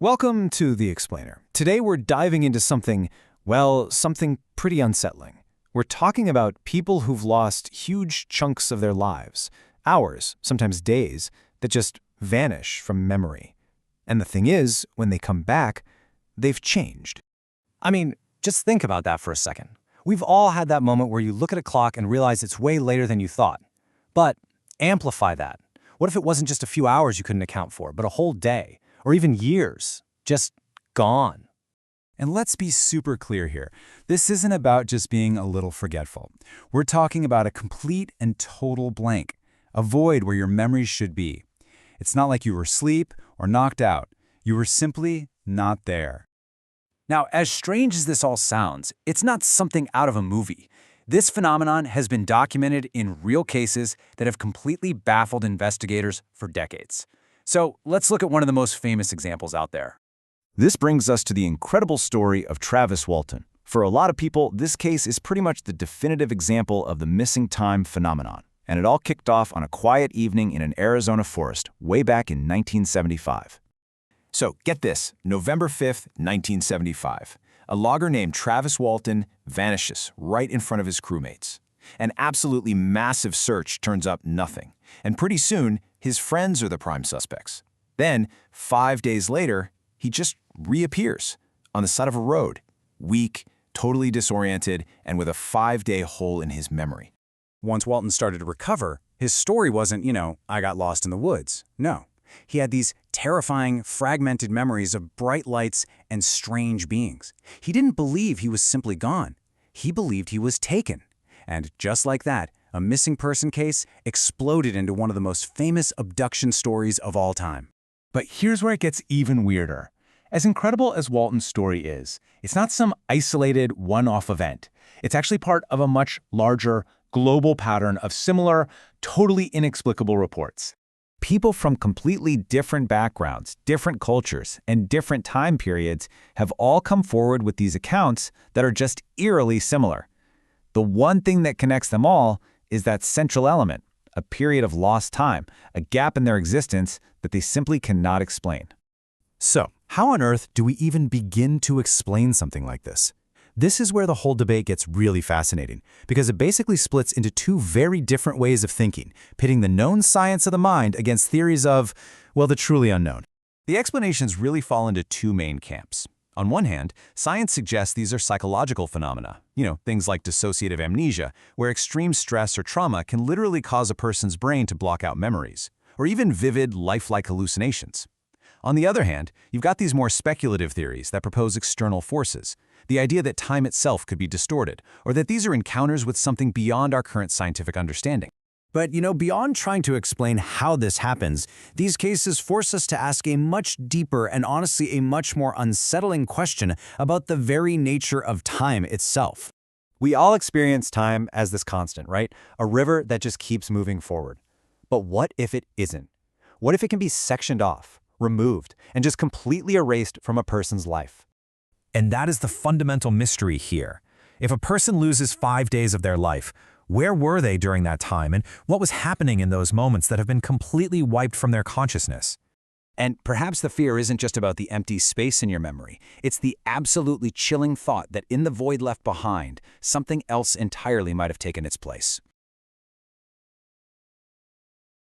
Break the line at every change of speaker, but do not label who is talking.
Welcome to The Explainer. Today we're diving into something pretty unsettling. We're talking about people who've lost huge chunks of their lives, hours, sometimes days, that just vanish from memory. And the thing is, when they come back, they've changed.
I mean, just think about that for a second. We've all had that moment where you look at a clock and realize it's way later than you thought. But amplify that. What if it wasn't just a few hours you couldn't account for, but a whole day? Or even years, just gone.
And let's be super clear here. This isn't about just being a little forgetful. We're talking about a complete and total blank, a void where your memories should be. It's not like you were asleep or knocked out. You were simply not there.
Now, as strange as this all sounds, it's not something out of a movie. This phenomenon has been documented in real cases that have completely baffled investigators for decades. So let's look at one of the most famous examples out there.
This brings us to the incredible story of Travis Walton. For a lot of people, this case is pretty much the definitive example of the missing time phenomenon. And it all kicked off on a quiet evening in an Arizona forest way back in 1975. So get this, November 5th, 1975. A logger named Travis Walton vanishes right in front of his crewmates. An absolutely massive search turns up nothing. And pretty soon, his friends are the prime suspects. Then, 5 days later, he just reappears on the side of a road, weak, totally disoriented, and with a 5-day hole in his memory.
Once Walton started to recover, his story wasn't, I got lost in the woods. No. He had these terrifying, fragmented memories of bright lights and strange beings. He didn't believe he was simply gone. He believed he was taken. And just like that, a missing person case exploded into one of the most famous abduction stories of all time.
But here's where it gets even weirder. As incredible as Walton's story is, it's not some isolated one-off event. It's actually part of a much larger, global pattern of similar, totally inexplicable reports.
People from completely different backgrounds, different cultures, and different time periods have all come forward with these accounts that are just eerily similar. The one thing that connects them all is that central element, a period of lost time, a gap in their existence that they simply cannot explain.
So, how on earth do we even begin to explain something like this? This is where the whole debate gets really fascinating, because it basically splits into two very different ways of thinking, pitting the known science of the mind against theories of, the truly unknown.
The explanations really fall into two main camps. On one hand, science suggests these are psychological phenomena, things like dissociative amnesia, where extreme stress or trauma can literally cause a person's brain to block out memories, or even vivid, lifelike hallucinations. On the other hand, you've got these more speculative theories that propose external forces, the idea that time itself could be distorted, or that these are encounters with something beyond our current scientific understanding.
But, beyond trying to explain how this happens, these cases force us to ask a much deeper and honestly a much more unsettling question about the very nature of time itself.
We all experience time as this constant, right? A river that just keeps moving forward. But what if it isn't? What if it can be sectioned off, removed, and just completely erased from a person's life?
And that is the fundamental mystery here. If a person loses 5 days of their life, where were they during that time, and what was happening in those moments that have been completely wiped from their consciousness?
And perhaps the fear isn't just about the empty space in your memory. It's the absolutely chilling thought that in the void left behind, something else entirely might have taken its place.